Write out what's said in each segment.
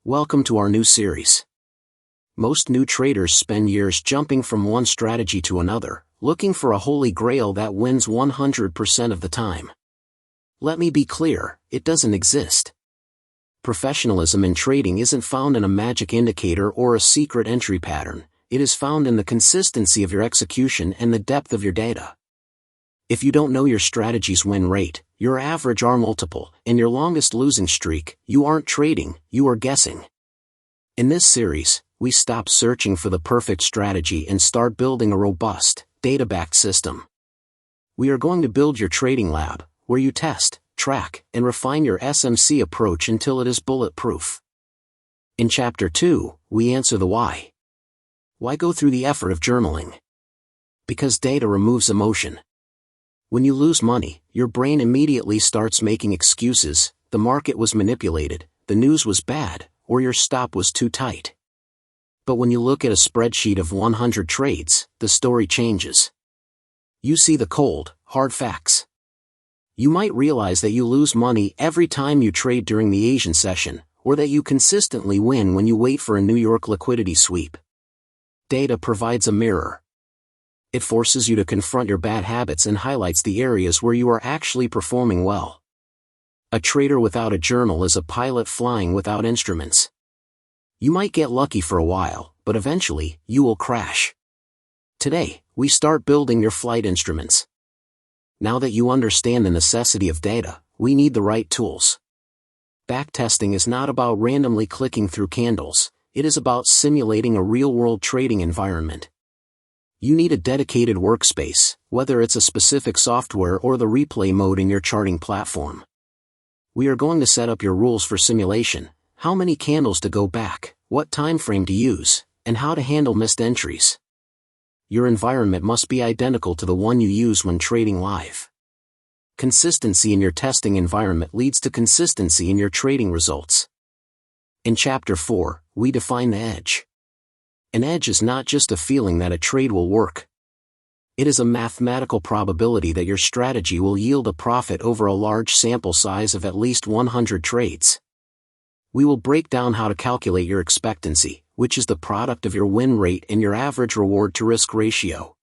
Welcome to our new series. Most new traders spend years jumping from one strategy to another, looking for a holy grail that wins 100% of the time. Let me be clear, it doesn't exist. Professionalism in trading isn't found in a magic indicator or a secret entry pattern, it is found in the consistency of your execution and the depth of your data. If you don't know your strategy's win rate, your average R multiple, and your longest losing streak, you aren't trading, you are guessing. In this series, we stop searching for the perfect strategy and start building a robust, data-backed system. We are going to build your trading lab, where you test, track, and refine your SMC approach until it is bulletproof. In Chapter 2, we answer the why. Why go through the effort of journaling? Because data removes emotion. When you lose money, your brain immediately starts making excuses: the market was manipulated, the news was bad, or your stop was too tight. But when you look at a spreadsheet of 100 trades, the story changes. You see the cold, hard facts. You might realize that you lose money every time you trade during the Asian session, or that you consistently win when you wait for a New York liquidity sweep. Data provides a mirror. It forces you to confront your bad habits and highlights the areas where you are actually performing well. A trader without a journal is a pilot flying without instruments. You might get lucky for a while, but eventually, you will crash. Today, we start building your flight instruments. Now that you understand the necessity of data, we need the right tools. Backtesting is not about randomly clicking through candles, it is about simulating a real-world trading environment. You need a dedicated workspace, whether it's a specific software or the replay mode in your charting platform. We are going to set up your rules for simulation, how many candles to go back, what time frame to use, and how to handle missed entries. Your environment must be identical to the one you use when trading live. Consistency in your testing environment leads to consistency in your trading results. In Chapter 4, we define the edge. An edge is not just a feeling that a trade will work. It is a mathematical probability that your strategy will yield a profit over a large sample size of at least 100 trades. We will break down how to calculate your expectancy, which is the product of your win rate and your average reward-to-risk ratio.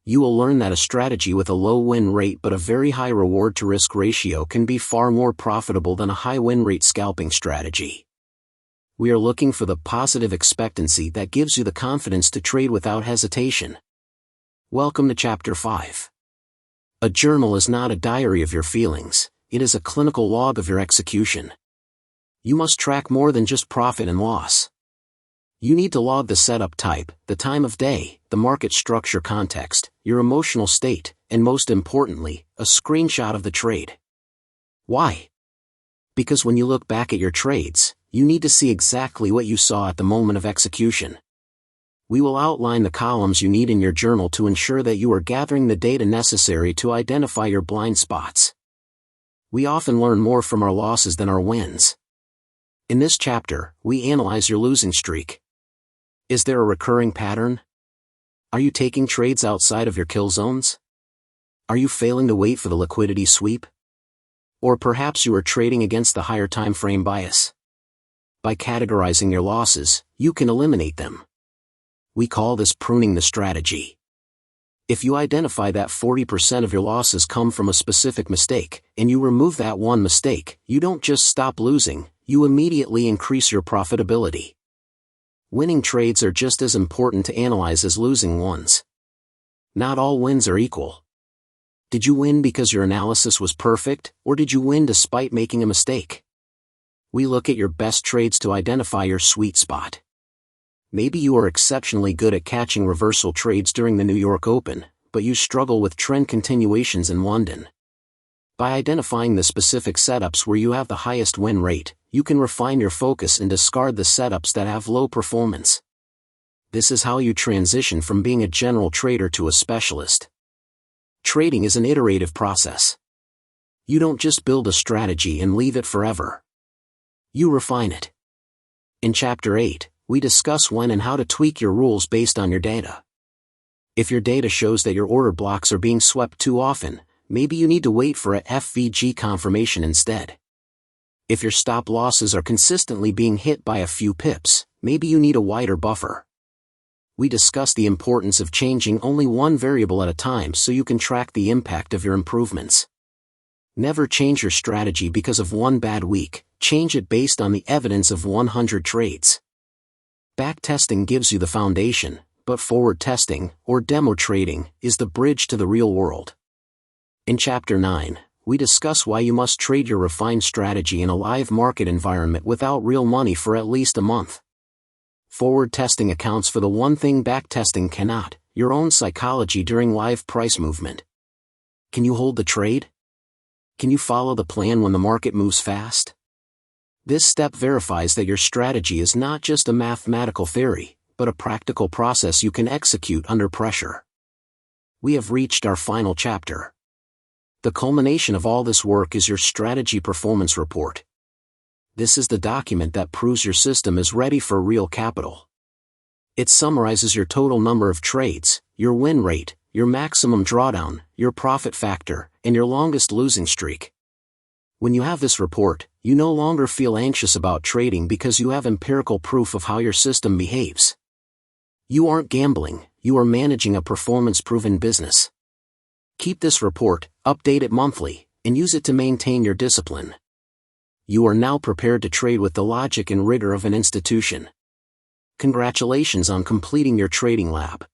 You will learn that a strategy with a low win rate but a very high reward-to-risk ratio can be far more profitable than a high win rate scalping strategy. We are looking for the positive expectancy that gives you the confidence to trade without hesitation. Welcome to Chapter 5. A journal is not a diary of your feelings, it is a clinical log of your execution. You must track more than just profit and loss. You need to log the setup type, the time of day, the market structure context, your emotional state, and most importantly, a screenshot of the trade. Why? Because when you look back at your trades, you need to see exactly what you saw at the moment of execution. We will outline the columns you need in your journal to ensure that you are gathering the data necessary to identify your blind spots. We often learn more from our losses than our wins. In this chapter, we analyze your losing streak. Is there a recurring pattern? Are you taking trades outside of your kill zones? Are you failing to wait for the liquidity sweep? Or perhaps you are trading against the higher time frame bias. By categorizing your losses, you can eliminate them. We call this pruning the strategy. If you identify that 40% of your losses come from a specific mistake, and you remove that one mistake, you don't just stop losing, you immediately increase your profitability. Winning trades are just as important to analyze as losing ones. Not all wins are equal. Did you win because your analysis was perfect, or did you win despite making a mistake? We look at your best trades to identify your sweet spot. Maybe you are exceptionally good at catching reversal trades during the New York Open, but you struggle with trend continuations in London. By identifying the specific setups where you have the highest win rate, you can refine your focus and discard the setups that have low performance. This is how you transition from being a general trader to a specialist. Trading is an iterative process. You don't just build a strategy and leave it forever. You refine it. In Chapter 8, we discuss when and how to tweak your rules based on your data. If your data shows that your order blocks are being swept too often, maybe you need to wait for a FVG confirmation instead. If your stop losses are consistently being hit by a few pips, maybe you need a wider buffer. We discuss the importance of changing only one variable at a time so you can track the impact of your improvements. Never change your strategy because of one bad week, change it based on the evidence of 100 trades. Backtesting gives you the foundation, but forward testing, or demo trading, is the bridge to the real world. In Chapter 9, we discuss why you must trade your refined strategy in a live market environment without real money for at least a month. Forward testing accounts for the one thing backtesting cannot, your own psychology during live price movement. Can you hold the trade? Can you follow the plan when the market moves fast? This step verifies that your strategy is not just a mathematical theory, but a practical process you can execute under pressure. We have reached our final chapter. The culmination of all this work is your strategy performance report. This is the document that proves your system is ready for real capital. It summarizes your total number of trades, your win rate, your maximum drawdown, your profit factor, and your longest losing streak. When you have this report, you no longer feel anxious about trading because you have empirical proof of how your system behaves. You aren't gambling, you are managing a performance-proven business. Keep this report, update it monthly, and use it to maintain your discipline. You are now prepared to trade with the logic and rigor of an institution. Congratulations on completing your trading lab.